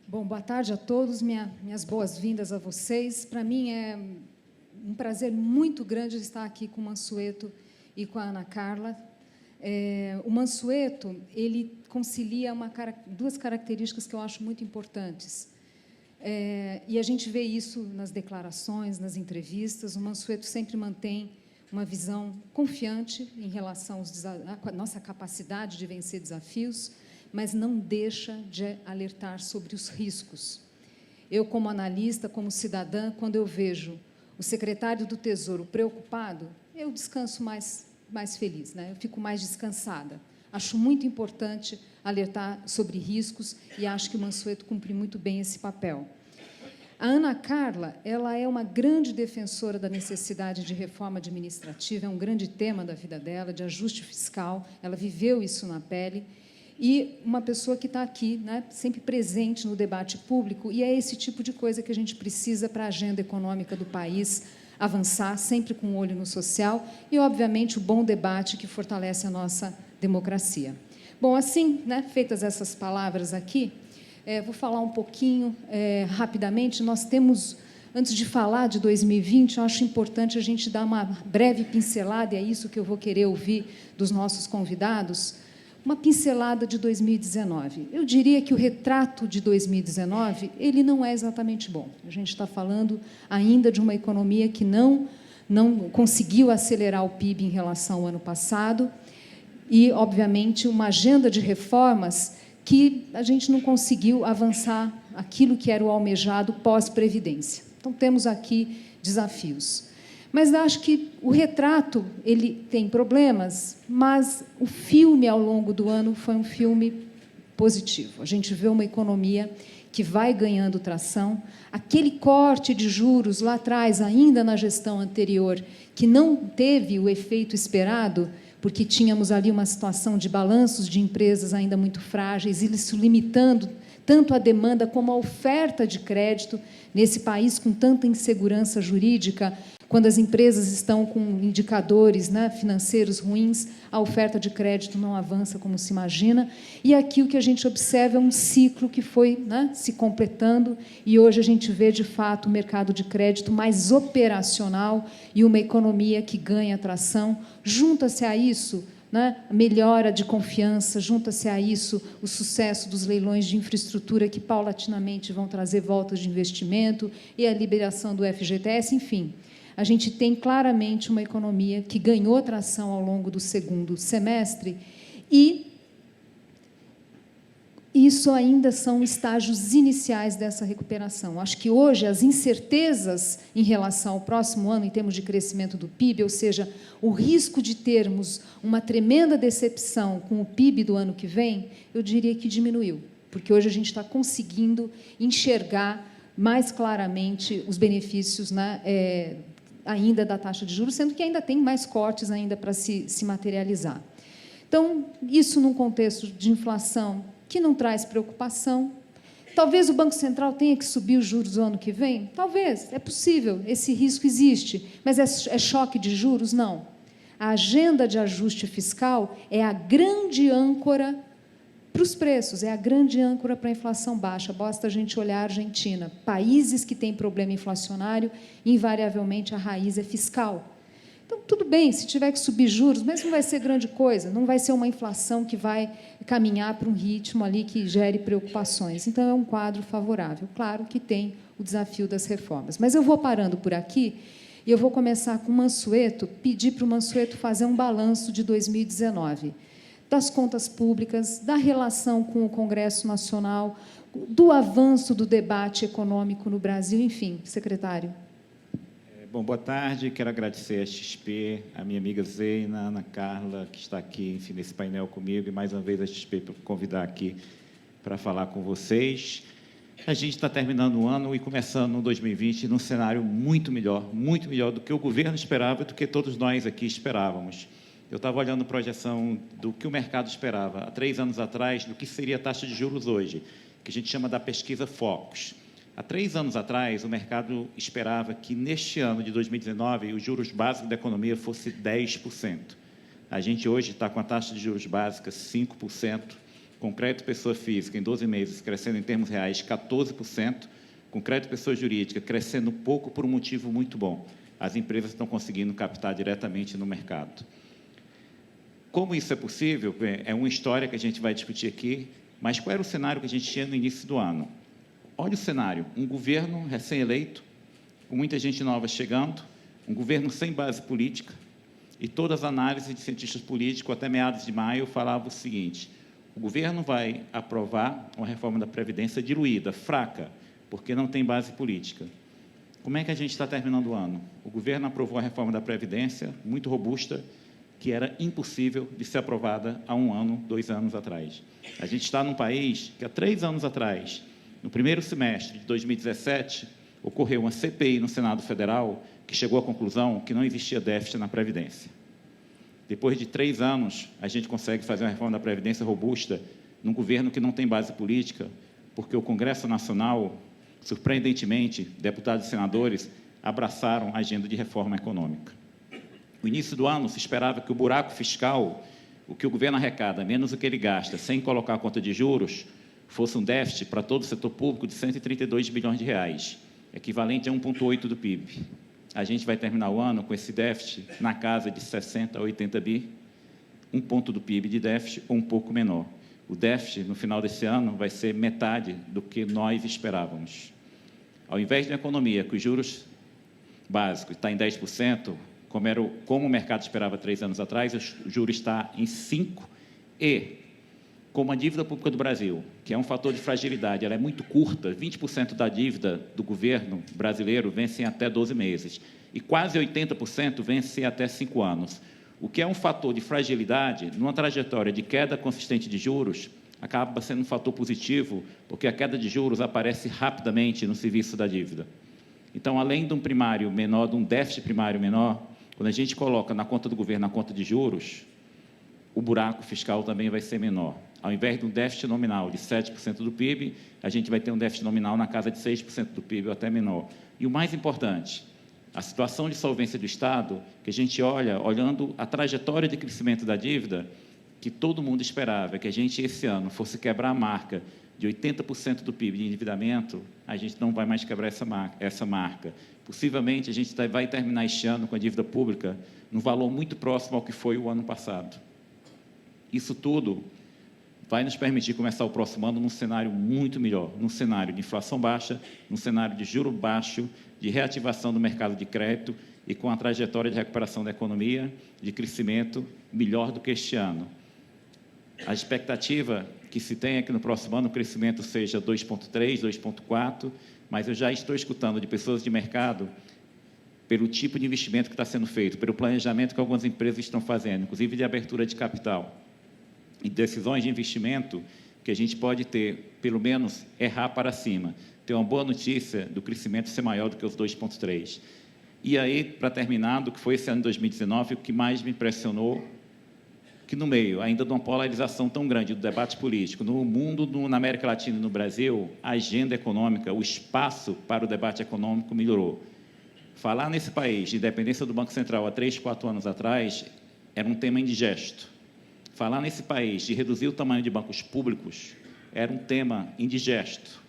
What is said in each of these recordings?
Bom, boa tarde a todos, minhas boas-vindas a vocês. Para mim é um prazer muito grande estar aqui com o Mansueto e com a Ana Carla. O Mansueto, ele concilia duas características que eu acho muito importantes. E a gente vê isso nas declarações, nas entrevistas. O Mansueto sempre mantém uma visão confiante em relação à nossa capacidade de vencer desafios, mas não deixa de alertar sobre os riscos. Eu, como analista, como cidadã, quando eu vejo o secretário do Tesouro preocupado, eu descanso mais feliz, né? Eu fico mais descansada. Acho muito importante alertar sobre riscos e acho que o Mansueto cumpre muito bem esse papel. A Ana Carla, ela é uma grande defensora da necessidade de reforma administrativa, é um grande tema da vida dela, de ajuste fiscal, ela viveu isso na pele, e uma pessoa que está aqui, né, sempre presente no debate público, e é esse tipo de coisa que a gente precisa para a agenda econômica do país avançar, sempre com o olho no social, e, obviamente, o bom debate que fortalece a nossa democracia. Bom, assim, né, feitas essas palavras aqui, vou falar um pouquinho rapidamente. Nós temos, antes de falar de 2020, eu acho importante a gente dar uma breve pincelada, e é isso que eu vou querer ouvir dos nossos convidados, uma pincelada de 2019. Eu diria que o retrato de 2019 ele não é exatamente bom. A gente está falando ainda de uma economia que não conseguiu acelerar o PIB em relação ao ano passado e, obviamente, uma agenda de reformas que a gente não conseguiu avançar aquilo que era o almejado pós-previdência. Então, temos aqui desafios. Mas acho que o retrato ele tem problemas, mas o filme, ao longo do ano, foi um filme positivo. A gente vê uma economia que vai ganhando tração. Aquele corte de juros lá atrás, ainda na gestão anterior, que não teve o efeito esperado, porque tínhamos ali uma situação de balanços de empresas ainda muito frágeis, isso limitando tanto a demanda como a oferta de crédito nesse país com tanta insegurança jurídica. Quando as empresas estão com indicadores, né, financeiros ruins, a oferta de crédito não avança como se imagina. E aqui o que a gente observa é um ciclo que foi, né, se completando, e hoje a gente vê, de fato, o mercado de crédito mais operacional e uma economia que ganha tração. Junta-se a isso, né, a melhora de confiança, junta-se a isso o sucesso dos leilões de infraestrutura que, paulatinamente, vão trazer voltas de investimento e a liberação do FGTS, enfim. A gente tem claramente uma economia que ganhou tração ao longo do segundo semestre e isso ainda são estágios iniciais dessa recuperação. Acho que hoje as incertezas em relação ao próximo ano, em termos de crescimento do PIB, ou seja, o risco de termos uma tremenda decepção com o PIB do ano que vem, eu diria que diminuiu, porque hoje a gente está conseguindo enxergar mais claramente os benefícios, né, ainda da taxa de juros, sendo que ainda tem mais cortes ainda para se materializar. Então, isso num contexto de inflação que não traz preocupação. Talvez o Banco Central tenha que subir os juros no ano que vem? Talvez, é possível, esse risco existe. Mas é choque de juros? Não. A agenda de ajuste fiscal é a grande âncora para os preços, é a grande âncora para a inflação baixa. Basta a gente olhar a Argentina. Países que têm problema inflacionário, invariavelmente a raiz é fiscal. Então, tudo bem, se tiver que subir juros, mas não vai ser grande coisa, não vai ser uma inflação que vai caminhar para um ritmo ali que gere preocupações. Então, é um quadro favorável. Claro que tem o desafio das reformas. Mas eu vou parando por aqui e eu vou começar com o Mansueto, pedir para o Mansueto fazer um balanço de 2019, das contas públicas, da relação com o Congresso Nacional, do avanço do debate econômico no Brasil, enfim, secretário. Bom, boa tarde, quero agradecer a XP, a minha amiga Zeina, a Ana Carla, que está aqui, enfim, nesse painel comigo, e mais uma vez a XP para convidar aqui para falar com vocês. A gente está terminando o ano e começando o 2020 num cenário muito melhor do que o governo esperava e do que todos nós aqui esperávamos. Eu estava olhando a projeção do que o mercado esperava há 3 anos atrás, do que seria a taxa de juros hoje, que a gente chama da pesquisa Focus. Há 3 anos atrás, o mercado esperava que, neste ano de 2019, os juros básicos da economia fosse 10%. A gente hoje está com a taxa de juros básica 5%, com crédito pessoa física em 12 meses crescendo em termos reais 14%, com crédito pessoa jurídica crescendo pouco por um motivo muito bom. As empresas estão conseguindo captar diretamente no mercado. Como isso é possível? É uma história que a gente vai discutir aqui, mas qual era o cenário que a gente tinha no início do ano? Olha o cenário, um governo recém-eleito, com muita gente nova chegando, um governo sem base política, e todas as análises de cientistas políticos, até meados de maio, falavam o seguinte: o governo vai aprovar uma reforma da Previdência diluída, fraca, porque não tem base política. Como é que a gente está terminando o ano? O governo aprovou a reforma da Previdência, muito robusta, que era impossível de ser aprovada há 1 ano, 2 anos atrás. A gente está num país que, há 3 anos atrás, no primeiro semestre de 2017, ocorreu uma CPI no Senado Federal que chegou à conclusão que não existia déficit na Previdência. Depois de 3 anos, a gente consegue fazer uma reforma da Previdência robusta num governo que não tem base política, porque o Congresso Nacional, surpreendentemente, deputados e senadores abraçaram a agenda de reforma econômica. No início do ano, se esperava que o buraco fiscal, o que o governo arrecada, menos o que ele gasta, sem colocar a conta de juros, fosse um déficit para todo o setor público de 132 bilhões de reais, equivalente a 1,8% do PIB. A gente vai terminar o ano com esse déficit na casa de 60 a 80 bi, 1 ponto do PIB de déficit ou um pouco menor. O déficit, no final desse ano, vai ser metade do que nós esperávamos. Ao invés de uma economia que os juros básicos está em 10%, como o mercado esperava 3 anos atrás, o juro está em 5%, e como a dívida pública do Brasil, que é um fator de fragilidade, ela é muito curta, 20% da dívida do governo brasileiro vence em até 12 meses, e quase 80% vence em até 5 anos. O que é um fator de fragilidade, numa trajetória de queda consistente de juros, acaba sendo um fator positivo, porque a queda de juros aparece rapidamente no serviço da dívida. Então, além de um primário menor, de um déficit primário menor, quando a gente coloca na conta do governo a conta de juros, o buraco fiscal também vai ser menor. Ao invés de um déficit nominal de 7% do PIB, a gente vai ter um déficit nominal na casa de 6% do PIB, ou até menor. E o mais importante, a situação de solvência do Estado, que a gente olhando a trajetória de crescimento da dívida, que todo mundo esperava, que a gente, esse ano, fosse quebrar a marca de 80% do PIB de endividamento, a gente não vai mais quebrar essa marca. Possivelmente, a gente vai terminar este ano com a dívida pública num valor muito próximo ao que foi o ano passado. Isso tudo vai nos permitir começar o próximo ano num cenário muito melhor, num cenário de inflação baixa, num cenário de juro baixo, de reativação do mercado de crédito e com a trajetória de recuperação da economia, de crescimento melhor do que este ano. A expectativa que se tem é que no próximo ano o crescimento seja 2,3%, 2,4%, mas eu já estou escutando de pessoas de mercado, pelo tipo de investimento que está sendo feito, pelo planejamento que algumas empresas estão fazendo, inclusive de abertura de capital, e decisões de investimento, que a gente pode ter, pelo menos, errar para cima. Ter uma boa notícia do crescimento ser maior do que os 2,3%. E aí, para terminar, do que foi esse ano de 2019, o que mais me impressionou, que no meio, ainda de uma polarização tão grande do debate político, no mundo, na América Latina e no Brasil, a agenda econômica, o espaço para o debate econômico melhorou. Falar nesse país de independência do Banco Central há 3, 4 anos atrás era um tema indigesto. Falar nesse país de reduzir o tamanho de bancos públicos era um tema indigesto.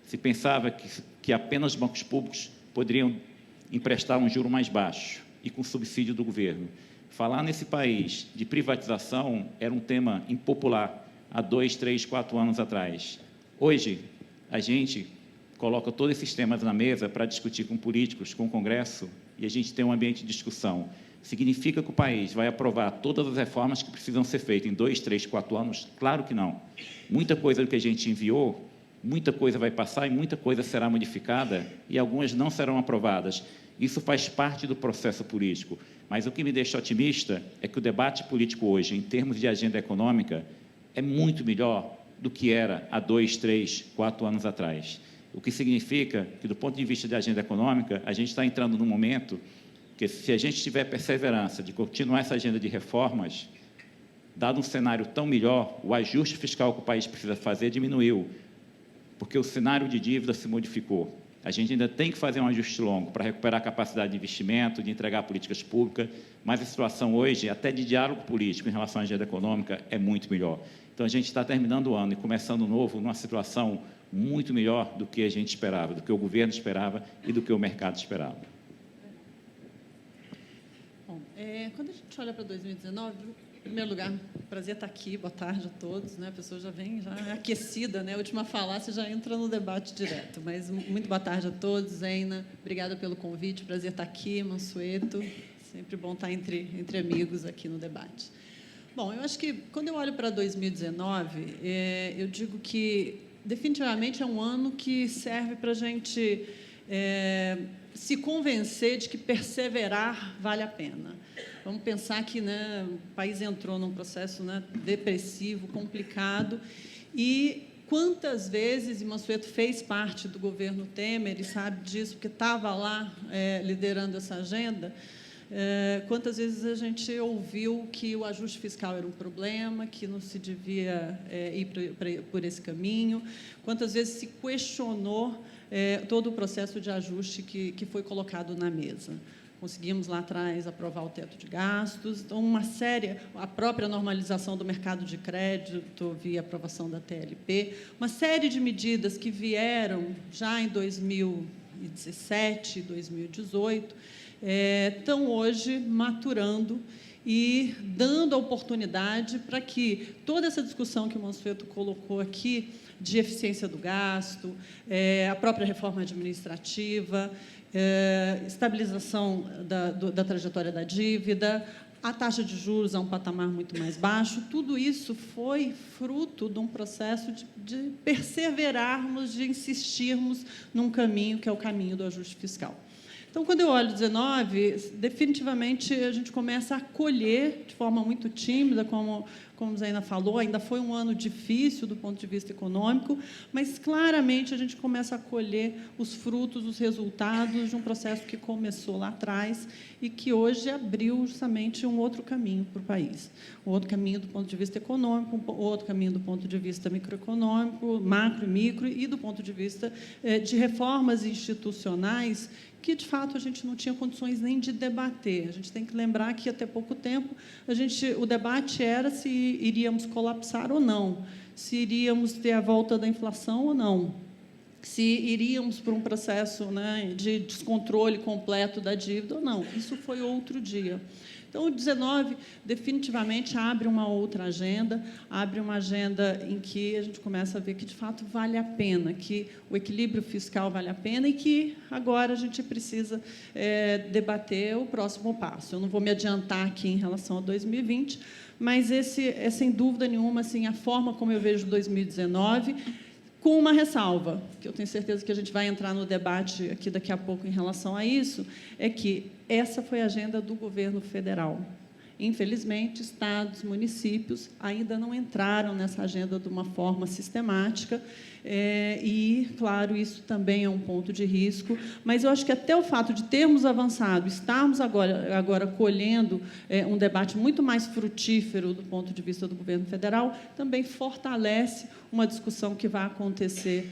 Se pensava que apenas bancos públicos poderiam emprestar um juro mais baixo e com subsídio do governo. Falar nesse país de privatização era um tema impopular há 2, 3, 4 anos atrás. Hoje, a gente coloca todos esses temas na mesa para discutir com políticos, com o Congresso, e a gente tem um ambiente de discussão. Significa que o país vai aprovar todas as reformas que precisam ser feitas em 2, 3, 4 anos? Claro que não. Muita coisa que a gente enviou, muita coisa vai passar e muita coisa será modificada e algumas não serão aprovadas. Isso faz parte do processo político. Mas o que me deixa otimista é que o debate político hoje, em termos de agenda econômica, é muito melhor do que era há 2, 3, 4 anos atrás. O que significa que, do ponto de vista de agenda econômica, a gente está entrando num momento que, se a gente tiver perseverança de continuar essa agenda de reformas, dado um cenário tão melhor, o ajuste fiscal que o país precisa fazer diminuiu, porque o cenário de dívida se modificou. A gente ainda tem que fazer um ajuste longo para recuperar a capacidade de investimento, de entregar políticas públicas, mas a situação hoje, até de diálogo político em relação à agenda econômica, é muito melhor. Então, a gente está terminando o ano e começando o novo numa situação muito melhor do que a gente esperava, do que o governo esperava e do que o mercado esperava. Bom, quando a gente olha para 2019, em primeiro lugar, prazer estar aqui, boa tarde a todos, né? A pessoa já vem já aquecida, né? A última falácia já entra no debate direto, mas muito boa tarde a todos, Zeina, obrigada pelo convite, prazer estar aqui, Mansueto, sempre bom estar entre amigos aqui no debate. Bom, eu acho que, quando eu olho para 2019, eu digo que, definitivamente, é um ano que serve para a gente se convencer de que perseverar vale a pena. Vamos pensar que, né, o país entrou num processo, né, depressivo, complicado, e quantas vezes, e Mansueto fez parte do governo Temer, e sabe disso, porque estava lá liderando essa agenda, quantas vezes a gente ouviu que o ajuste fiscal era um problema, que não se devia ir por esse caminho, quantas vezes se questionou todo o processo de ajuste que foi colocado na mesa. Conseguimos, lá atrás, aprovar o teto de gastos, então, a própria normalização do mercado de crédito via aprovação da TLP, uma série de medidas que vieram já em 2017, 2018, estão hoje maturando e dando a oportunidade para que toda essa discussão que o Mansueto colocou aqui, de eficiência do gasto, a própria reforma administrativa, estabilização da trajetória da dívida, a taxa de juros a um patamar muito mais baixo, tudo isso foi fruto de um processo de perseverarmos, de insistirmos num caminho que é o caminho do ajuste fiscal. Então, quando eu olho 19, definitivamente a gente começa a colher de forma muito tímida, como Zeina falou, ainda foi um ano difícil do ponto de vista econômico, mas claramente a gente começa a colher os frutos, os resultados de um processo que começou lá atrás e que hoje abriu justamente um outro caminho para o país. Um outro caminho do ponto de vista econômico, um outro caminho do ponto de vista microeconômico, macro e micro, e do ponto de vista de reformas institucionais que, de fato, a gente não tinha condições nem de debater. A gente tem que lembrar que, até pouco tempo, o debate era se iríamos colapsar ou não, se iríamos ter a volta da inflação ou não, se iríamos para um processo, né, de descontrole completo da dívida ou não. Isso foi outro dia. Então, o 19 definitivamente abre uma outra agenda, abre uma agenda em que a gente começa a ver que, de fato, vale a pena, que o equilíbrio fiscal vale a pena e que agora a gente precisa debater o próximo passo. Eu não vou me adiantar aqui em relação a 2020, mas esse é, sem dúvida nenhuma, assim, a forma como eu vejo 2019, com uma ressalva, que eu tenho certeza que a gente vai entrar no debate aqui daqui a pouco em relação a isso, é que essa foi a agenda do governo federal. Infelizmente, estados, municípios ainda não entraram nessa agenda de uma forma sistemática, e, claro, isso também é um ponto de risco, mas eu acho que até o fato de termos avançado, estarmos agora colhendo um debate muito mais frutífero do ponto de vista do governo federal, também fortalece uma discussão que vai acontecer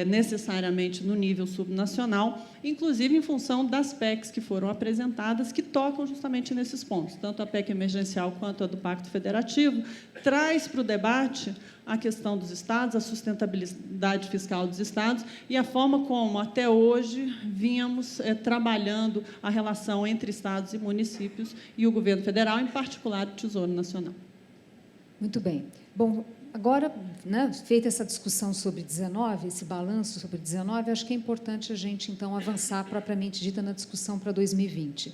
necessariamente no nível subnacional, inclusive em função das PECs que foram apresentadas, que tocam justamente nesses pontos. Tanto a PEC emergencial quanto a do Pacto Federativo traz para o debate a questão dos estados, a sustentabilidade fiscal dos estados e a forma como, até hoje, vínhamos trabalhando a relação entre estados e municípios e o governo federal, em particular o Tesouro Nacional. Muito bem. Bom, agora, né, feita essa discussão sobre 19, esse balanço sobre 19, acho que é importante a gente, então, avançar propriamente dita na discussão para 2020.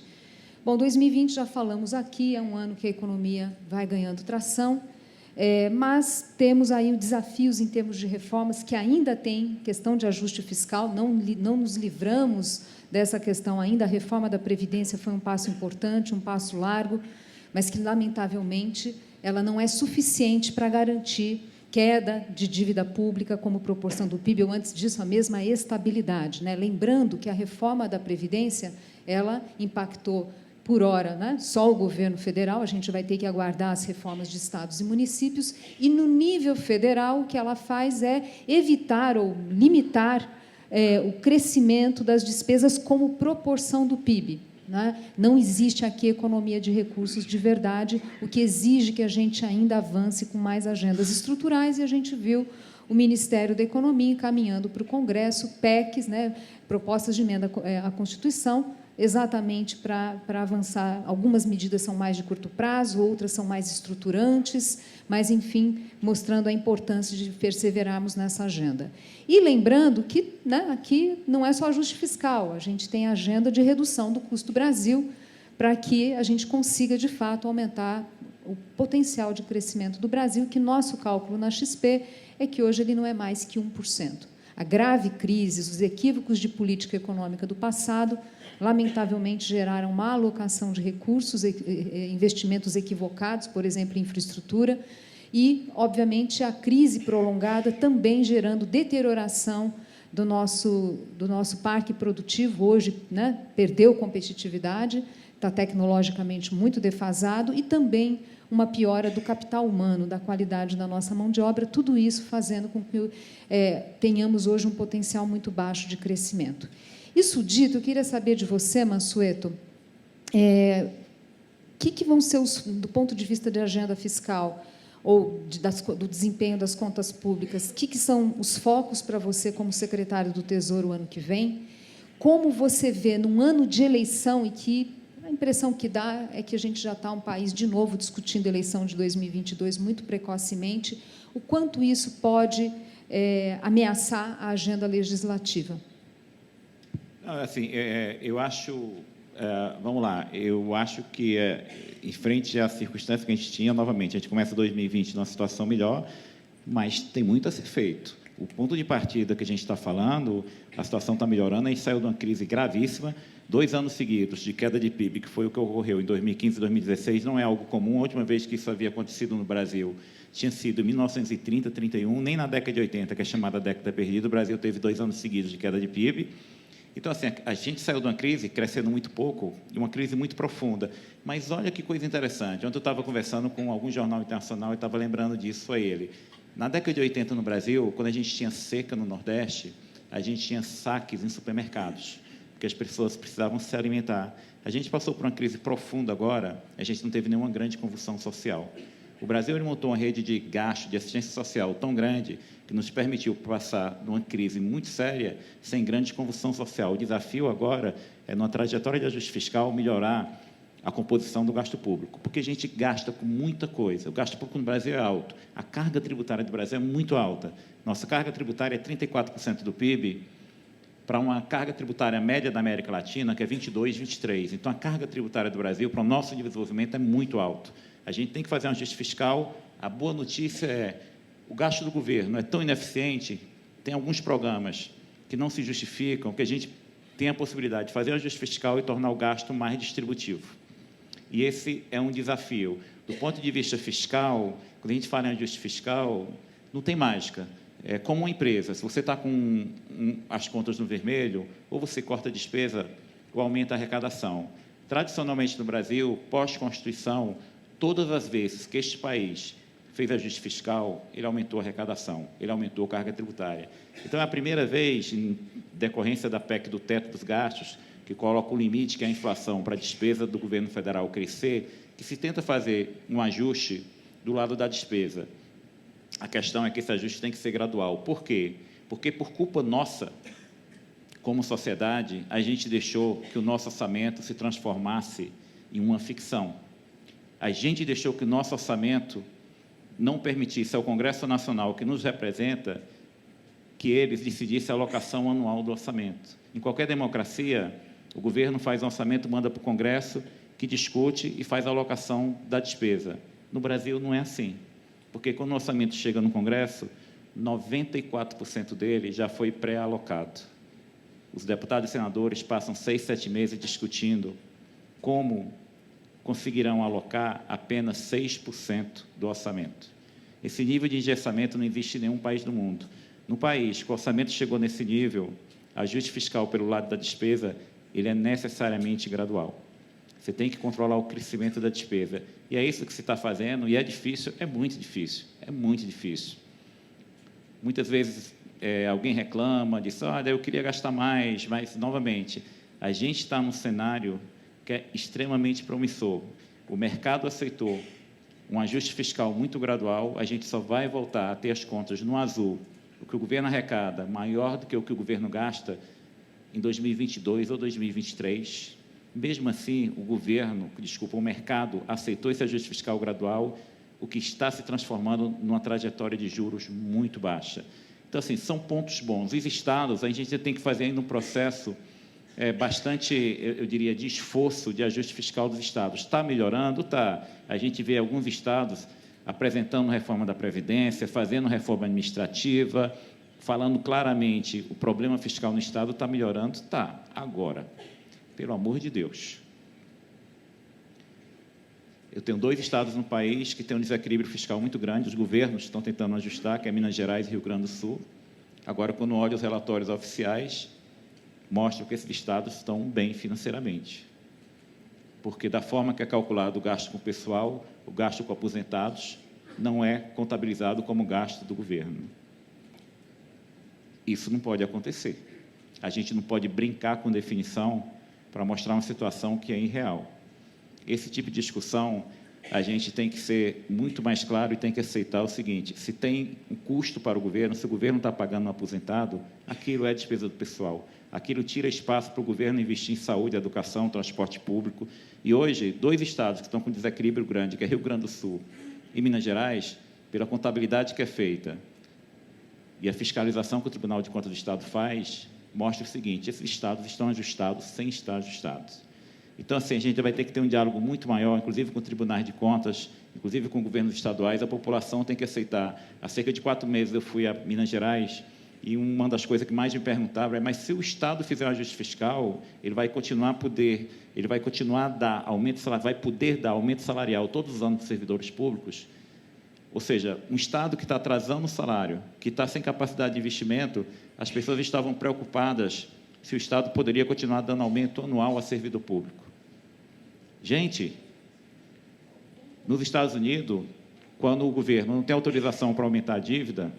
Bom, 2020, já falamos aqui, é um ano que a economia vai ganhando tração, mas temos aí desafios em termos de reformas que ainda tem questão de ajuste fiscal, não nos livramos dessa questão ainda. A reforma da Previdência foi um passo importante, um passo largo, mas que, lamentavelmente, ela não é suficiente para garantir queda de dívida pública como proporção do PIB, ou, antes disso, a mesma estabilidade, né? Lembrando que a reforma da Previdência, ela impactou, por hora, né, só o governo federal. A gente vai ter que aguardar as reformas de estados e municípios, e, no nível federal, o que ela faz é evitar ou limitar o crescimento das despesas como proporção do PIB. Né? Não existe aqui economia de recursos de verdade, o que exige que a gente ainda avance com mais agendas estruturais, e a gente viu o Ministério da Economia encaminhando para o Congresso PECs, né, propostas de emenda à Constituição, exatamente para avançar. Algumas medidas são mais de curto prazo, outras são mais estruturantes, mas, enfim, mostrando a importância de perseverarmos nessa agenda. E lembrando que, né, aqui não é só ajuste fiscal, a gente tem a agenda de redução do custo Brasil, para que a gente consiga, de fato, aumentar o potencial de crescimento do Brasil, que nosso cálculo na XP é que hoje ele não é mais que 1%. A grave crise, os equívocos de política econômica do passado, lamentavelmente, geraram má alocação de recursos, investimentos equivocados, por exemplo, em infraestrutura, e, obviamente, a crise prolongada também gerando deterioração do nosso parque produtivo. Hoje, né, perdeu competitividade, está tecnologicamente muito defasado, e também uma piora do capital humano, da qualidade da nossa mão de obra, tudo isso fazendo com que tenhamos hoje um potencial muito baixo de crescimento. Isso dito, eu queria saber de você, Mansueto, que vão ser, do ponto de vista de agenda fiscal, ou do desempenho das contas públicas, que são os focos para você como secretário do Tesouro o ano que vem? Como você vê, num ano de eleição, e que a impressão que dá é que a gente já está um país, de novo, discutindo a eleição de 2022 muito precocemente, o quanto isso pode ameaçar a agenda legislativa? Não, assim, eu acho... vamos lá, eu acho que, em frente à circunstância que a gente tinha, novamente, a gente começa 2020 numa situação melhor, mas tem muito a ser feito. O ponto de partida que a gente está falando, a situação está melhorando, a gente saiu de uma crise gravíssima, 2 anos seguidos de queda de PIB, que foi o que ocorreu em 2015 e 2016, não é algo comum. A última vez que isso havia acontecido no Brasil tinha sido em 1930, 31, nem na década de 80, que é chamada década perdida, o Brasil teve 2 anos seguidos de queda de PIB. Então, assim, a gente saiu de uma crise crescendo muito pouco, e uma crise muito profunda. Mas olha que coisa interessante. Ontem eu estava conversando com algum jornal internacional e estava lembrando disso a ele. Na década de 80, no Brasil, quando a gente tinha seca no Nordeste, a gente tinha saques em supermercados, porque as pessoas precisavam se alimentar. A gente passou por uma crise profunda agora, a gente não teve nenhuma grande convulsão social. O Brasil ele montou uma rede de gasto, de assistência social tão grande que nos permitiu passar numa crise muito séria sem grande convulsão social. O desafio agora é, numa trajetória de ajuste fiscal, melhorar a composição do gasto público, porque a gente gasta com muita coisa. O gasto público no Brasil é alto, a carga tributária do Brasil é muito alta. Nossa carga tributária é 34% do PIB, para uma carga tributária média da América Latina, que é 22, 23. Então, a carga tributária do Brasil, para o nosso desenvolvimento, é muito alto. A gente tem que fazer um ajuste fiscal. A boa notícia é o gasto do governo é tão ineficiente, tem alguns programas que não se justificam, que a gente tem a possibilidade de fazer um ajuste fiscal e tornar o gasto mais distributivo. E esse é um desafio. Do ponto de vista fiscal, quando a gente fala em ajuste fiscal, não tem mágica. É como uma empresa, se você está com as contas no vermelho, ou você corta a despesa ou aumenta a arrecadação. Tradicionalmente, no Brasil, pós-Constituição, todas as vezes que este país fez ajuste fiscal, ele aumentou a arrecadação, ele aumentou a carga tributária. Então, é a primeira vez, em decorrência da PEC do teto dos gastos, que coloca o limite, que é a inflação, para a despesa do governo federal crescer, que se tenta fazer um ajuste do lado da despesa. A questão é que esse ajuste tem que ser gradual. Por quê? Porque, por culpa nossa, como sociedade, a gente deixou que o nosso orçamento se transformasse em uma ficção. A gente deixou que o nosso orçamento não permitisse ao Congresso Nacional, que nos representa, que eles decidissem a alocação anual do orçamento. Em qualquer democracia, o governo faz um orçamento, manda para o Congresso, que discute e faz a alocação da despesa. No Brasil, não é assim, porque quando o orçamento chega no Congresso, 94% dele já foi pré-alocado. Os deputados e senadores passam 6, 7 meses discutindo como conseguirão alocar apenas 6% do orçamento. Esse nível de engessamento não existe em nenhum país do mundo. No país que o orçamento chegou nesse nível, ajuste fiscal pelo lado da despesa, ele é necessariamente gradual. Você tem que controlar o crescimento da despesa. E é isso que se está fazendo, e é difícil, é muito difícil, é muito difícil. Muitas vezes alguém reclama, diz, olha, eu queria gastar mais, mas, novamente, a gente está num cenário que é extremamente promissor. O mercado aceitou um ajuste fiscal muito gradual, a gente só vai voltar a ter as contas no azul, o que o governo arrecada, maior do que o governo gasta em 2022 ou 2023. Mesmo assim, o mercado aceitou esse ajuste fiscal gradual, o que está se transformando numa trajetória de juros muito baixa. Então, assim, são pontos bons. Os estados, a gente tem que fazer ainda um processo bastante, eu diria, de esforço de ajuste fiscal dos estados. Está melhorando? Está. A gente vê alguns estados apresentando reforma da Previdência, fazendo reforma administrativa, falando claramente o problema fiscal no estado está melhorando? Está. Agora, pelo amor de Deus, eu tenho 2 estados no país que têm um desequilíbrio fiscal muito grande, os governos estão tentando ajustar, que é Minas Gerais e Rio Grande do Sul. Agora, quando olho os relatórios oficiais, mostram que esses estados estão bem financeiramente. Porque, da forma que é calculado o gasto com o pessoal, o gasto com aposentados, não é contabilizado como gasto do governo. Isso não pode acontecer. A gente não pode brincar com definição para mostrar uma situação que é irreal. Esse tipo de discussão, a gente tem que ser muito mais claro e tem que aceitar o seguinte, se tem um custo para o governo, se o governo está pagando um aposentado, aquilo é despesa do pessoal. Aquilo tira espaço para o governo investir em saúde, educação, transporte público. E hoje, 2 estados que estão com desequilíbrio grande, que é Rio Grande do Sul e Minas Gerais, pela contabilidade que é feita e a fiscalização que o Tribunal de Contas do Estado faz, mostra o seguinte, esses estados estão ajustados sem estar ajustados. Então, assim, a gente vai ter que ter um diálogo muito maior, inclusive com os tribunais de contas, inclusive com governos estaduais. A população tem que aceitar. Há cerca de 4 meses eu fui a Minas Gerais e uma das coisas que mais me perguntava é, mas se o Estado fizer um ajuste fiscal, ele vai continuar a dar aumento salarial, vai poder dar aumento salarial todos os anos para os servidores públicos? Ou seja, um Estado que está atrasando o salário, que está sem capacidade de investimento, as pessoas estavam preocupadas se o Estado poderia continuar dando aumento anual a servidor público. Gente, nos Estados Unidos, quando o governo não tem autorização para aumentar a dívida,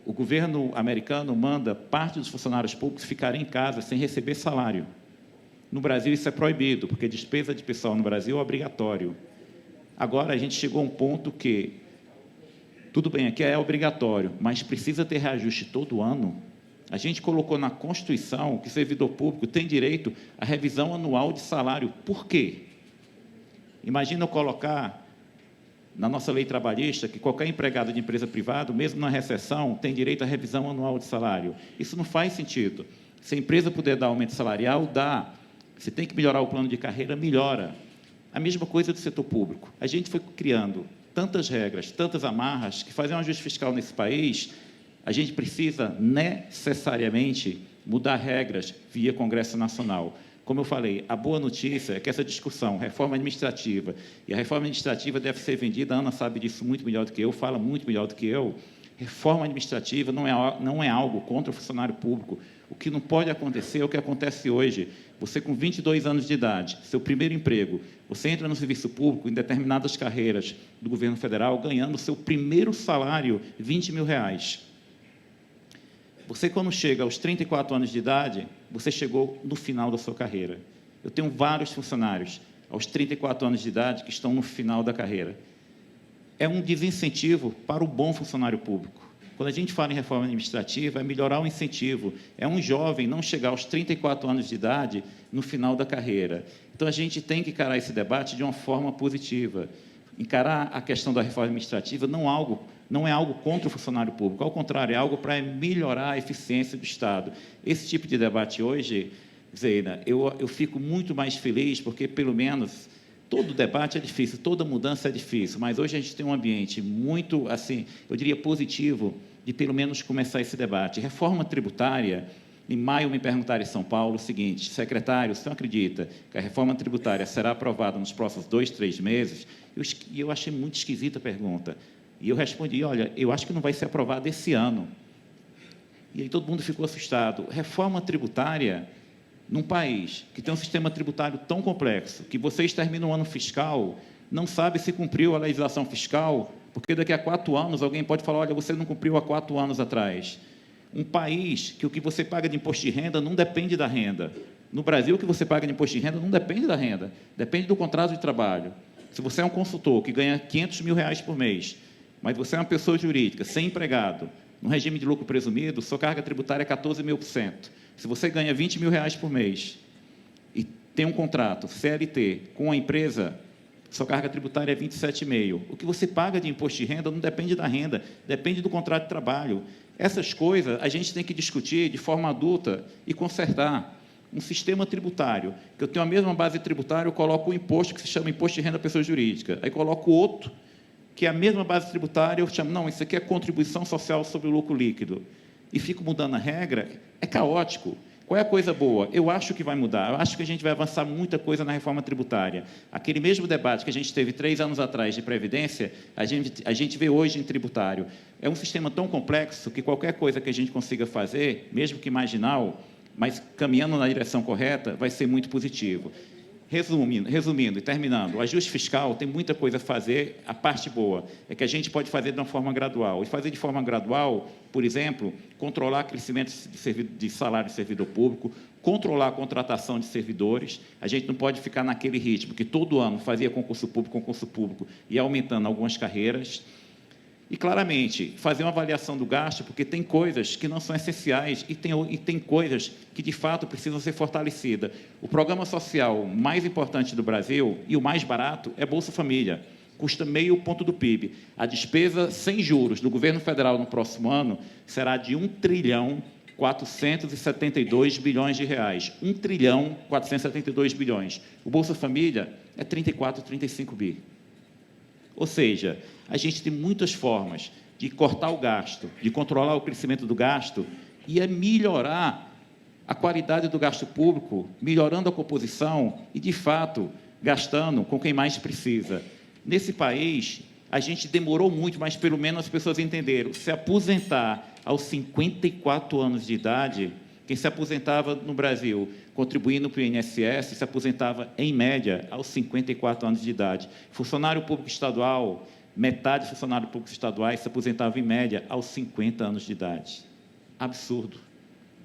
o governo americano manda parte dos funcionários públicos ficarem em casa sem receber salário. No Brasil, isso é proibido, porque despesa de pessoal no Brasil é obrigatório. Agora, a gente chegou a um ponto que, tudo bem, aqui é obrigatório, mas precisa ter reajuste todo ano. A gente colocou na Constituição que o servidor público tem direito à revisão anual de salário. Por quê? Imagina eu colocar na nossa lei trabalhista que qualquer empregado de empresa privada, mesmo na recessão, tem direito à revisão anual de salário. Isso não faz sentido. Se a empresa puder dar aumento salarial, dá. Se tem que melhorar o plano de carreira, melhora. A mesma coisa do setor público. A gente foi criando tantas regras, tantas amarras, que fazer um ajuste fiscal nesse país, a gente precisa necessariamente mudar regras via Congresso Nacional. Como eu falei, a boa notícia é que essa discussão, reforma administrativa, e a reforma administrativa deve ser vendida, a Ana sabe disso muito melhor do que eu, fala muito melhor do que eu, reforma administrativa não é algo contra o funcionário público. O que não pode acontecer é o que acontece hoje. Você, com 22 anos de idade, seu primeiro emprego, você entra no serviço público em determinadas carreiras do governo federal, ganhando o seu primeiro salário, R$20 mil. Você, quando chega aos 34 anos de idade, você chegou no final da sua carreira. Eu tenho vários funcionários aos 34 anos de idade que estão no final da carreira. É um desincentivo para o bom funcionário público. Quando a gente fala em reforma administrativa, é melhorar o incentivo. É um jovem não chegar aos 34 anos de idade no final da carreira. Então, a gente tem que encarar esse debate de uma forma positiva. Encarar a questão da reforma administrativa não é algo contra o funcionário público, ao contrário, é algo para melhorar a eficiência do Estado. Esse tipo de debate hoje, Zeina, eu fico muito mais feliz, porque, pelo menos, todo debate é difícil, toda mudança é difícil, mas hoje a gente tem um ambiente muito, assim, eu diria, positivo, de pelo menos começar esse debate. Reforma tributária, em maio me perguntaram em São Paulo o seguinte, secretário, o senhor acredita que a reforma tributária será aprovada nos próximos 2, 3 meses? E eu achei muito esquisita a pergunta. E eu respondi, olha, eu acho que não vai ser aprovada esse ano. E aí todo mundo ficou assustado. Reforma tributária, num país que tem um sistema tributário tão complexo, que vocês terminam o ano fiscal, não sabe se cumpriu a legislação fiscal, porque daqui a 4 anos alguém pode falar, olha, você não cumpriu há 4 anos atrás. Um país que o que você paga de imposto de renda não depende da renda. No Brasil, o que você paga de imposto de renda não depende da renda, depende do contrato de trabalho. Se você é um consultor que ganha R$500 mil por mês, mas você é uma pessoa jurídica, sem empregado, no regime de lucro presumido, sua carga tributária é 14.000%. Se você ganha R$20 mil por mês e tem um contrato CLT com a empresa, sua carga tributária é 27,5%. O que você paga de imposto de renda não depende da renda, depende do contrato de trabalho. Essas coisas a gente tem que discutir de forma adulta e consertar. Um sistema tributário, que eu tenho a mesma base tributária, eu coloco um imposto que se chama Imposto de Renda à Pessoa Jurídica, aí coloco outro, que é a mesma base tributária, eu chamo, não, isso aqui é contribuição social sobre o lucro líquido, e fico mudando a regra, é caótico. Qual é a coisa boa? Eu acho que vai mudar, eu acho que a gente vai avançar muita coisa na reforma tributária. Aquele mesmo debate que a gente teve 3 anos atrás de Previdência, a gente vê hoje em tributário. É um sistema tão complexo que qualquer coisa que a gente consiga fazer, mesmo que marginal, mas caminhando na direção correta, vai ser muito positivo. Resumindo e terminando, o ajuste fiscal tem muita coisa a fazer, a parte boa é que a gente pode fazer de uma forma gradual. E fazer de forma gradual, por exemplo, controlar o crescimento de salário de servidor público, controlar a contratação de servidores. A gente não pode ficar naquele ritmo que todo ano fazia concurso público, e aumentando algumas carreiras. E, claramente, fazer uma avaliação do gasto, porque tem coisas que não são essenciais e tem coisas que, de fato, precisam ser fortalecidas. O programa social mais importante do Brasil e o mais barato é Bolsa Família. Custa 0,5 ponto do PIB. A despesa sem juros do governo federal no próximo ano será de R$1,472 bilhões. 1,472 bilhões. O Bolsa Família é 34, 35 bi. Ou seja, a gente tem muitas formas de cortar o gasto, de controlar o crescimento do gasto e melhorar a qualidade do gasto público, melhorando a composição e, de fato, gastando com quem mais precisa. Nesse país, a gente demorou muito, mas pelo menos as pessoas entenderam. Se aposentar aos 54 anos de idade, quem se aposentava no Brasil, contribuindo para o INSS, se aposentava, em média, aos 54 anos de idade. Funcionário público estadual, metade dos funcionários públicos estaduais se aposentava, em média, aos 50 anos de idade. Absurdo.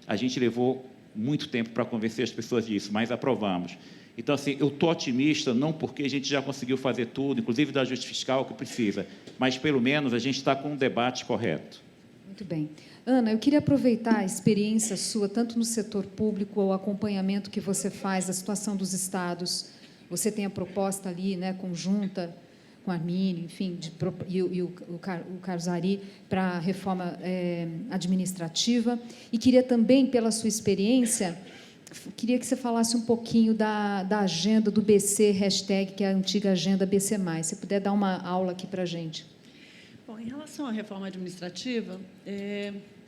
A gente levou muito tempo para convencer as pessoas disso, mas aprovamos. Então, assim, eu estou otimista, não porque a gente já conseguiu fazer tudo, inclusive do ajuste fiscal que precisa, mas, pelo menos, a gente está com um debate correto. Muito bem. Ana, eu queria aproveitar a experiência sua, tanto no setor público, o acompanhamento que você faz da situação dos estados. Você tem a proposta ali, né, conjunta com a Arminio, enfim, e o Carlos Ari para a reforma administrativa. E queria também, pela sua experiência, queria que você falasse um pouquinho da agenda do BC, hashtag, que é a antiga agenda BC+. Se puder dar uma aula aqui para a gente. Bom, em relação à reforma administrativa,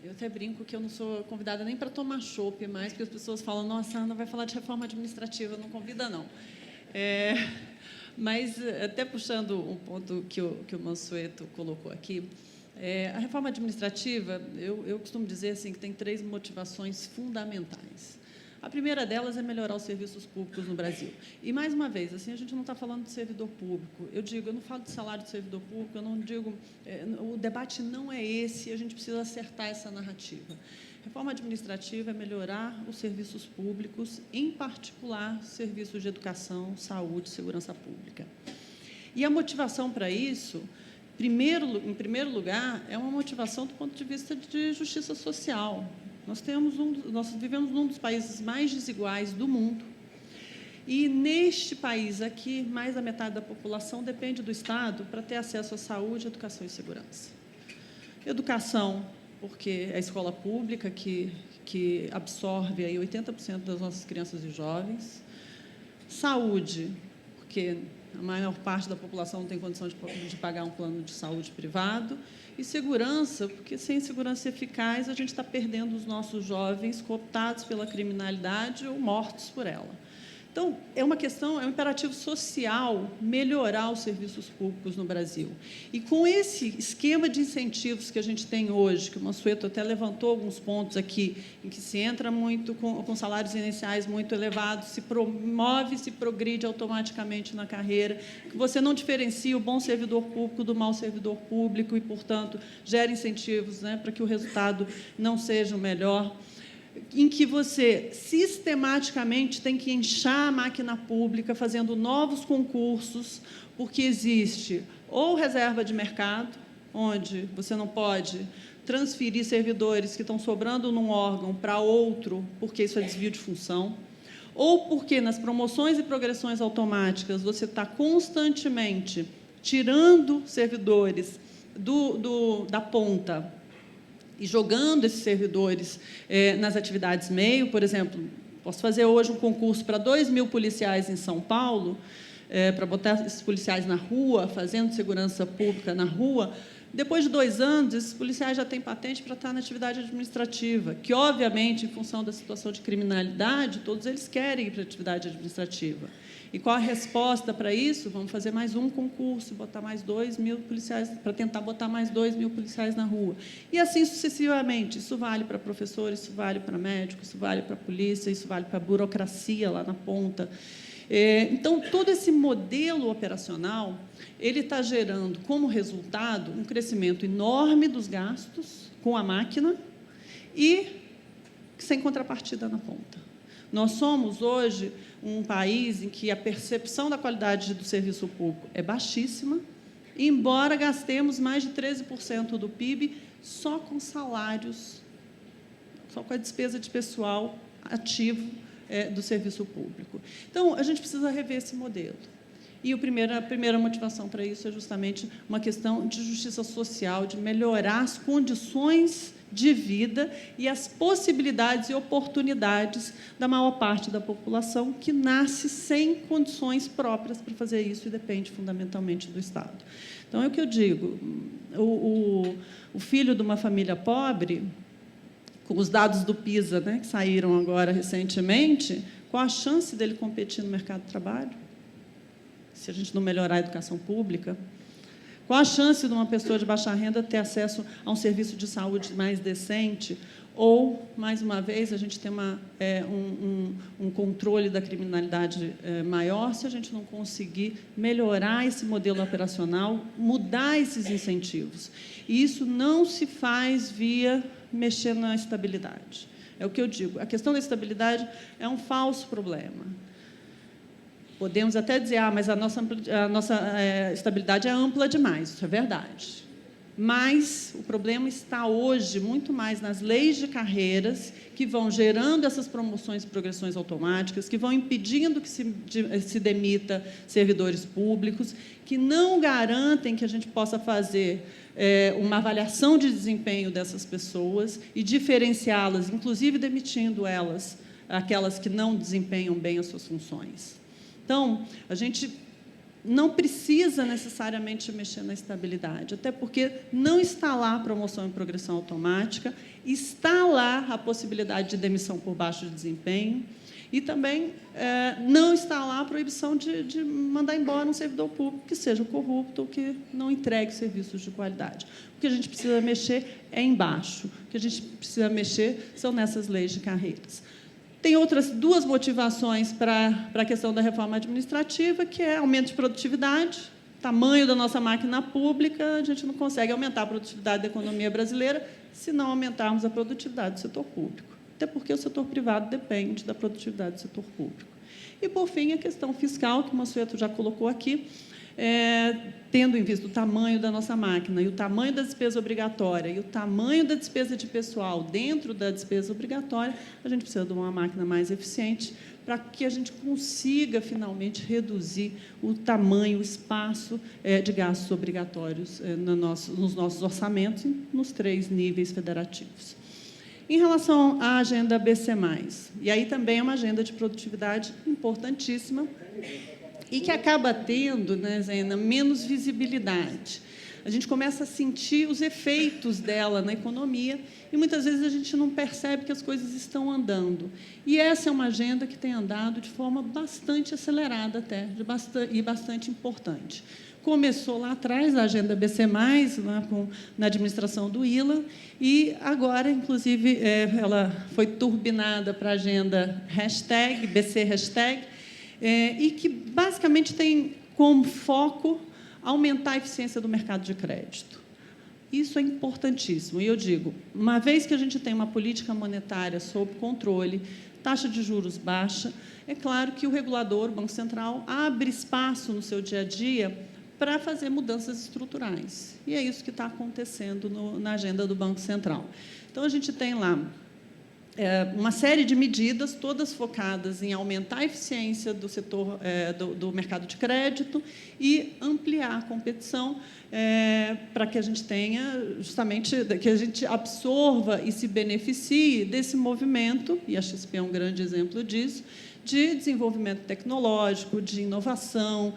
eu até brinco que eu não sou convidada nem para tomar chopp mais, porque as pessoas falam, nossa, a Ana vai falar de reforma administrativa, não convida, não. Mas, até puxando um ponto que o Mansueto colocou aqui, a reforma administrativa, eu costumo dizer assim, que tem 3 motivações fundamentais. A primeira delas é melhorar os serviços públicos no Brasil. E, mais uma vez, assim, a gente não está falando de servidor público. Eu não falo de salário de servidor público, eu não digo... o debate não é esse, a gente precisa acertar essa narrativa. Reforma administrativa é melhorar os serviços públicos, em particular, serviços de educação, saúde, segurança pública. E a motivação para isso, em primeiro lugar, é uma motivação do ponto de vista de justiça social. Nós vivemos num dos países mais desiguais do mundo. E, neste país aqui, mais da metade da população depende do Estado para ter acesso à saúde, educação e segurança. Educação, porque é a escola pública que absorve aí 80% das nossas crianças e jovens. Saúde, porque a maior parte da população não tem condição de pagar um plano de saúde privado. E segurança, porque sem segurança eficaz a gente está perdendo os nossos jovens cooptados pela criminalidade ou mortos por ela. Então, é uma questão, é um imperativo social melhorar os serviços públicos no Brasil. E com esse esquema de incentivos que a gente tem hoje, que o Mansueto até levantou alguns pontos aqui, em que se entra muito com salários iniciais muito elevados, se promove, se progride automaticamente na carreira, que você não diferencia o bom servidor público do mau servidor público e, portanto, gera incentivos, né, para que o resultado não seja o melhor, em que você sistematicamente tem que inchar a máquina pública fazendo novos concursos, porque existe ou reserva de mercado, onde você não pode transferir servidores que estão sobrando num órgão para outro, porque isso é desvio de função, ou porque nas promoções e progressões automáticas você está constantemente tirando servidores da ponta e jogando esses servidores nas atividades meio. Por exemplo, posso fazer hoje um concurso para 2.000 policiais em São Paulo, para botar esses policiais na rua, fazendo segurança pública na rua. Depois de 2 anos, esses policiais já têm patente para estar na atividade administrativa, que, obviamente, em função da situação de criminalidade, todos eles querem ir para a atividade administrativa. E qual a resposta para isso? Vamos fazer mais um concurso, botar mais 2.000 policiais, para tentar botar mais 2.000 policiais na rua. E assim sucessivamente. Isso vale para professores, isso vale para médicos, isso vale para a polícia, isso vale para a burocracia lá na ponta. Então, todo esse modelo operacional, ele está gerando, como resultado, um crescimento enorme dos gastos com a máquina e sem contrapartida na ponta. Nós somos, hoje, um país em que a percepção da qualidade do serviço público é baixíssima, embora gastemos mais de 13% do PIB só com salários, só com a despesa de pessoal ativo do serviço público. Então, a gente precisa rever esse modelo. E a primeira motivação para isso é justamente uma questão de justiça social, de melhorar as condições de vida e as possibilidades e oportunidades da maior parte da população que nasce sem condições próprias para fazer isso e depende fundamentalmente do Estado. Então, é o que eu digo, o filho de uma família pobre, com os dados do PISA, né, que saíram agora recentemente, qual a chance dele competir no mercado de trabalho? Se a gente não melhorar a educação pública, qual a chance de uma pessoa de baixa renda ter acesso a um serviço de saúde mais decente? Ou, mais uma vez, a gente tem um controle da criminalidade maior se a gente não conseguir melhorar esse modelo operacional, mudar esses incentivos. E isso não se faz via mexer na estabilidade. É o que eu digo. A questão da estabilidade é um falso problema. Podemos até dizer, mas a nossa estabilidade é ampla demais, isso é verdade. Mas o problema está hoje muito mais nas leis de carreiras que vão gerando essas promoções e progressões automáticas, que vão impedindo que se demita servidores públicos, que não garantem que a gente possa fazer uma avaliação de desempenho dessas pessoas e diferenciá-las, inclusive demitindo elas, aquelas que não desempenham bem as suas funções. Então, a gente não precisa necessariamente mexer na estabilidade, até porque não está lá a promoção e progressão automática, está lá a possibilidade de demissão por baixo desempenho e também não está lá a proibição de mandar embora um servidor público que seja corrupto ou que não entregue serviços de qualidade. O que a gente precisa mexer é embaixo, o que a gente precisa mexer são nessas leis de carreiras. Tem outras 2 motivações para a questão da reforma administrativa, que é aumento de produtividade, tamanho da nossa máquina pública. A gente não consegue aumentar a produtividade da economia brasileira se não aumentarmos a produtividade do setor público, até porque o setor privado depende da produtividade do setor público. E, por fim, a questão fiscal, que o Mansueto já colocou aqui, tendo em vista o tamanho da nossa máquina e o tamanho da despesa obrigatória e o tamanho da despesa de pessoal dentro da despesa obrigatória, a gente precisa de uma máquina mais eficiente para que a gente consiga, finalmente, reduzir o tamanho, o espaço de gastos obrigatórios nos nossos orçamentos, nos 3 níveis federativos. Em relação à agenda BC+, e aí também é uma agenda de produtividade importantíssima, e que acaba tendo, né, Zena, menos visibilidade. a gente começa a sentir os efeitos dela na economia e, muitas vezes, a gente não percebe que as coisas estão andando. E essa é uma agenda que tem andado de forma bastante acelerada até, e bastante importante. Começou lá atrás, a agenda BC+, na administração do ILA, e agora, inclusive, ela foi turbinada para a agenda BC hashtag, e que, basicamente, tem como foco aumentar a eficiência do mercado de crédito. Isso é importantíssimo. E eu digo, uma vez que a gente tem uma política monetária sob controle, taxa de juros baixa, é claro que o regulador, o Banco Central, abre espaço no seu dia a dia para fazer mudanças estruturais. E é isso que está acontecendo na agenda do Banco Central. Então, a gente tem lá uma série de medidas, todas focadas em aumentar a eficiência do setor do mercado de crédito e ampliar a competição para que a gente tenha, justamente, que a gente absorva e se beneficie desse movimento, e a XP é um grande exemplo disso, de desenvolvimento tecnológico, de inovação,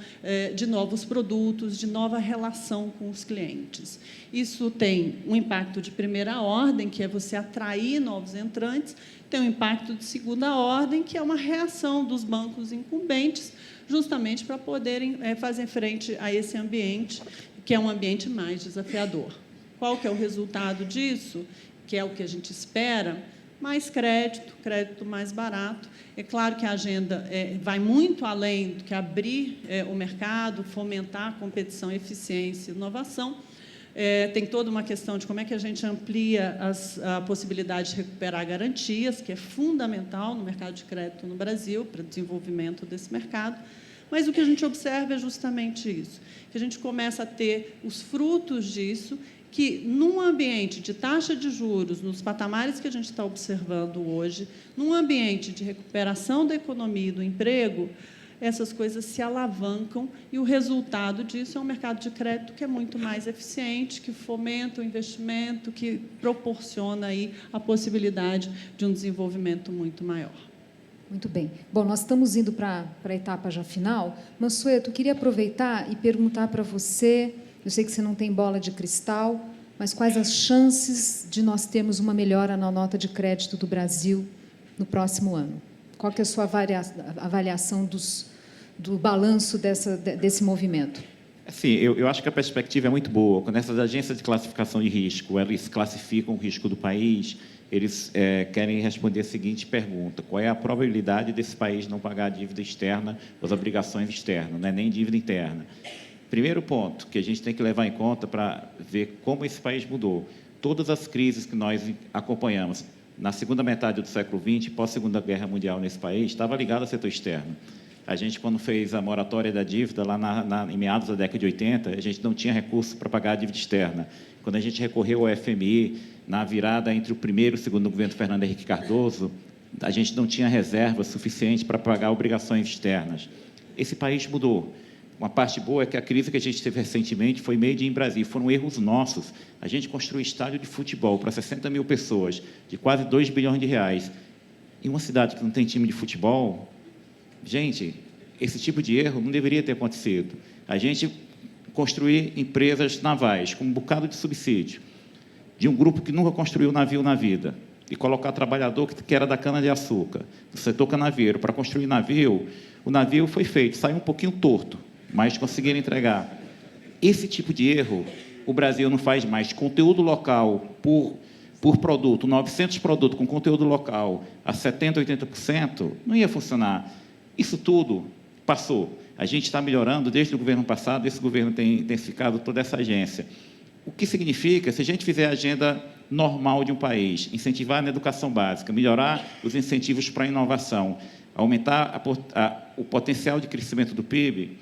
de novos produtos, de nova relação com os clientes. Isso tem um impacto de primeira ordem, que é você atrair novos entrantes, tem um impacto de segunda ordem, que é uma reação dos bancos incumbentes, justamente para poderem fazer frente a esse ambiente, que é um ambiente mais desafiador. Qual que é o resultado disso? Que é o que a gente espera? Mais crédito mais barato. É claro que a agenda vai muito além do que abrir o mercado, fomentar a competição, eficiência e inovação. Tem toda uma questão de como é que a gente amplia a possibilidade de recuperar garantias, que é fundamental no mercado de crédito no Brasil, para o desenvolvimento desse mercado. Mas o que a gente observa é justamente isso, que a gente começa a ter os frutos disso, que, num ambiente de taxa de juros, nos patamares que a gente está observando hoje, num ambiente de recuperação da economia e do emprego, essas coisas se alavancam e o resultado disso é um mercado de crédito que é muito mais eficiente, que fomenta o investimento, que proporciona aí a possibilidade de um desenvolvimento muito maior. Muito bem. Bom, nós estamos indo para a etapa já final. Mansueto, eu queria aproveitar e perguntar para você, eu sei que você não tem bola de cristal, mas quais as chances de nós termos uma melhora na nota de crédito do Brasil no próximo ano? Qual que é a sua avaliação do balanço desse movimento? Assim, eu acho que a perspectiva é muito boa. Quando essas agências de classificação de risco, eles classificam o risco do país, eles querem responder a seguinte pergunta: qual é a probabilidade desse país não pagar a dívida externa, as obrigações externas, não é nem dívida interna? Primeiro ponto que a gente tem que levar em conta para ver como esse país mudou. Todas as crises que nós acompanhamos na segunda metade do século XX, pós-Segunda Guerra Mundial nesse país, estava ligado ao setor externo. A gente, quando fez a moratória da dívida, lá em meados da década de 80, a gente não tinha recurso para pagar a dívida externa. Quando a gente recorreu ao FMI, na virada entre o primeiro e o segundo governo Fernando Henrique Cardoso, a gente não tinha reserva suficiente para pagar obrigações externas. Esse país mudou. Uma parte boa é que a crise que a gente teve recentemente foi made in Brasil, foram erros nossos. A gente construiu estádio de futebol para 60 mil pessoas, de quase 2 bilhões de reais. Em uma cidade que não tem time de futebol, gente, esse tipo de erro não deveria ter acontecido. A gente construir empresas navais com um bocado de subsídio, de um grupo que nunca construiu navio na vida, e colocar trabalhador que era da cana-de-açúcar, do setor canavieiro, para construir navio, o navio foi feito, saiu um pouquinho torto, mas conseguiram entregar. Esse tipo de erro, o Brasil não faz mais. Conteúdo local por produto, 900 produtos com conteúdo local a 70%, 80%, não ia funcionar. Isso tudo passou. A gente está melhorando desde o governo passado, esse governo tem intensificado toda essa agência. O que significa, se a gente fizer a agenda normal de um país, incentivar na educação básica, melhorar os incentivos para a inovação, aumentar o potencial de crescimento do PIB,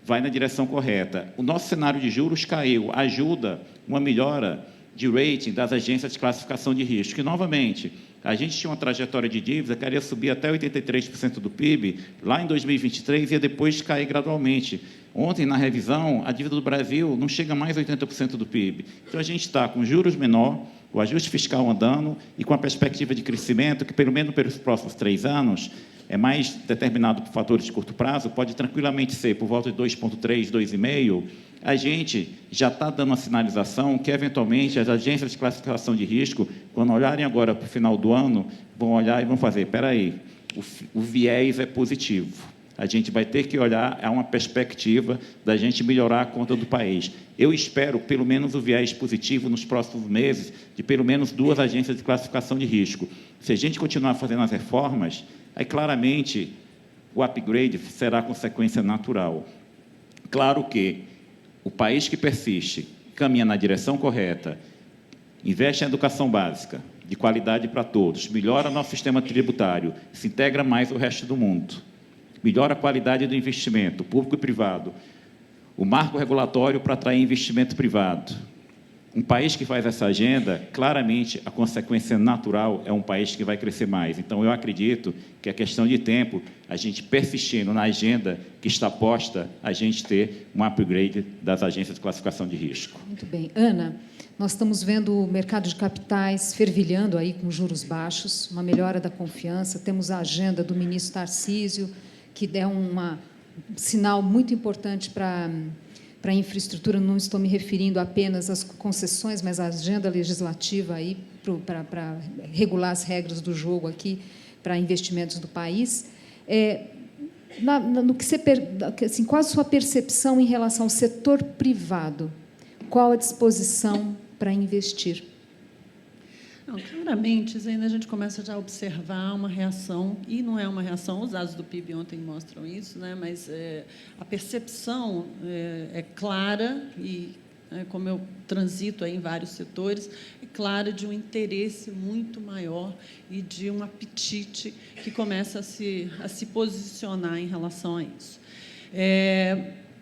vai na direção correta. O nosso cenário de juros caiu, ajuda uma melhora de rating das agências de classificação de risco, que, novamente, a gente tinha uma trajetória de dívida que ia subir até 83% do PIB, lá em 2023, e ia depois cair gradualmente. Ontem, na revisão, a dívida do Brasil não chega mais a 80% do PIB. Então, a gente está com juros menor, o ajuste fiscal andando e com a perspectiva de crescimento, que, pelo menos pelos próximos 3 anos, é mais determinado por fatores de curto prazo, pode tranquilamente ser por volta de 2,3, 2,5, a gente já está dando uma sinalização que, eventualmente, as agências de classificação de risco, quando olharem agora para o final do ano, vão olhar e vão fazer, espera aí, o viés é positivo. A gente vai ter que olhar a uma perspectiva da gente melhorar a conta do país. Eu espero, pelo menos, o viés positivo nos próximos meses de pelo menos 2 agências de classificação de risco. Se a gente continuar fazendo as reformas, aí, claramente, o upgrade será consequência natural. Claro que o país que persiste, caminha na direção correta, investe em educação básica, de qualidade para todos, melhora nosso sistema tributário, se integra mais ao resto do mundo, melhora a qualidade do investimento, público e privado, o marco regulatório para atrair investimento privado. Um país que faz essa agenda, claramente, a consequência natural é um país que vai crescer mais. Então, eu acredito que é questão de tempo, a gente persistindo na agenda que está posta, a gente ter um upgrade das agências de classificação de risco. Muito bem. Ana, nós estamos vendo o mercado de capitais fervilhando aí com juros baixos, uma melhora da confiança, temos a agenda do ministro Tarcísio, que é um sinal muito importante para a infraestrutura. Não estou me referindo apenas às concessões, mas à agenda legislativa aí para regular as regras do jogo aqui para investimentos do país. No que você, assim, qual a sua percepção em relação ao setor privado? Qual a disposição para investir? Não, claramente, ainda a gente começa já a observar uma reação, e não é uma reação, os dados do PIB ontem mostram isso, né, mas a percepção é clara, e como eu transito aí em vários setores, é clara de um interesse muito maior e de um apetite que começa a se posicionar em relação a isso.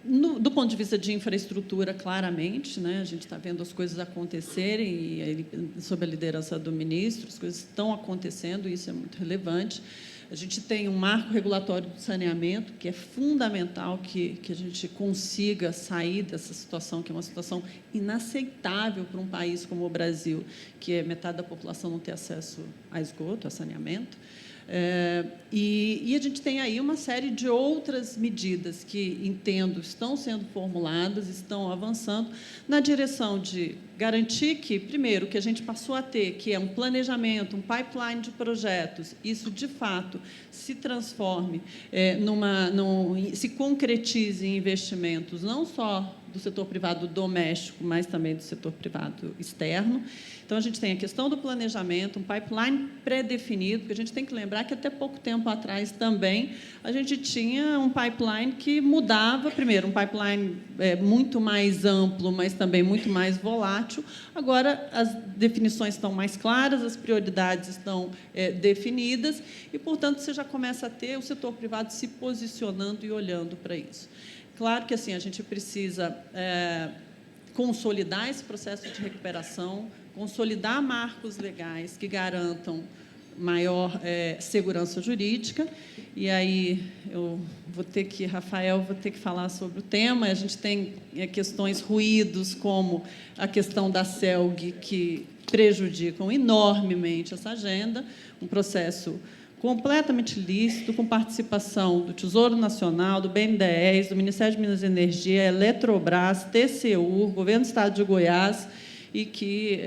Do ponto de vista de infraestrutura, claramente, né, a gente está vendo as coisas acontecerem, e sob a liderança do ministro, as coisas estão acontecendo, e isso é muito relevante. A gente tem um marco regulatório do saneamento, que é fundamental que a gente consiga sair dessa situação, que é uma situação inaceitável para um país como o Brasil, que é metade da população não ter acesso a esgoto, a saneamento. E a gente tem aí uma série de outras medidas que, entendo, estão sendo formuladas, estão avançando na direção de garantir que, primeiro, que a gente passou a ter, que é um planejamento, um pipeline de projetos, isso, de fato, se transforme, se concretize em investimentos, não só do setor privado doméstico, mas também do setor privado externo. Então, a gente tem a questão do planejamento, um pipeline pré-definido, porque a gente tem que lembrar que, até pouco tempo atrás, também, a gente tinha um pipeline que mudava, primeiro, um pipeline muito mais amplo, mas também muito mais volátil. Agora, as definições estão mais claras, as prioridades estão definidas, e, portanto, você já começa a ter o setor privado se posicionando e olhando para isso. Claro que, assim, a gente precisa consolidar esse processo de recuperação, consolidar marcos legais que garantam maior segurança jurídica. E aí eu vou ter que, Rafael, falar sobre o tema. A gente tem questões, ruídos, como a questão da CELG, que prejudicam enormemente essa agenda, um processo completamente lícito, com participação do Tesouro Nacional, do BNDES, do Ministério de Minas e Energia, Eletrobras, TCU, Governo do Estado de Goiás, e que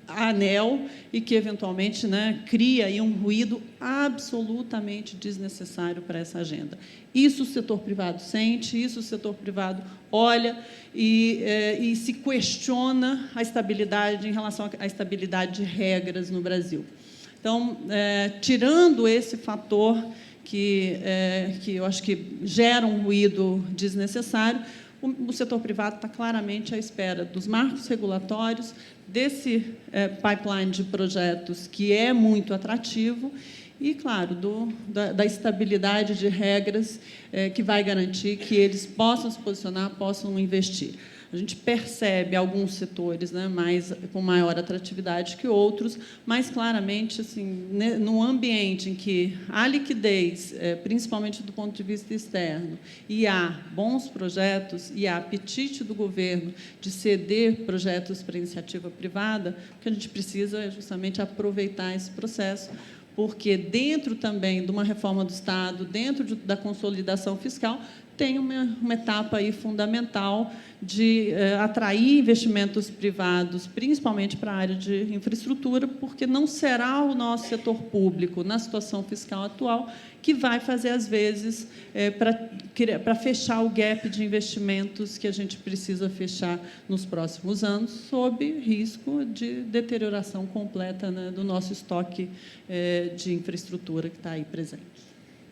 a ANEEL, e que, eventualmente, né, cria aí um ruído absolutamente desnecessário para essa agenda. Isso o setor privado sente, isso o setor privado olha e se questiona a estabilidade, em relação à estabilidade de regras no Brasil. Então, tirando esse fator que eu acho que gera um ruído desnecessário, o setor privado está claramente à espera dos marcos regulatórios, desse pipeline de projetos que é muito atrativo e, claro, da estabilidade de regras que vai garantir que eles possam se posicionar, possam investir. A gente percebe alguns setores, né, com maior atratividade que outros, mas, claramente, assim, num ambiente em que há liquidez, principalmente do ponto de vista externo, e há bons projetos, e há apetite do governo de ceder projetos para iniciativa privada, o que a gente precisa é justamente aproveitar esse processo, porque, dentro também de uma reforma do Estado, dentro da consolidação fiscal, tem uma etapa aí fundamental de atrair investimentos privados, principalmente para a área de infraestrutura, porque não será o nosso setor público, na situação fiscal atual, que vai fazer, às vezes, para fechar o gap de investimentos que a gente precisa fechar nos próximos anos, sob risco de deterioração completa, né, do nosso estoque de infraestrutura que está aí presente.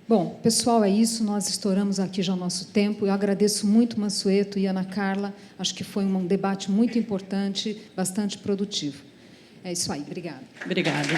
Bom, pessoal, é isso. Nós estouramos aqui já o nosso tempo. Eu agradeço muito Mansueto e Ana Carla. Acho que foi um debate muito importante, bastante produtivo. É isso aí. Obrigada. Obrigada.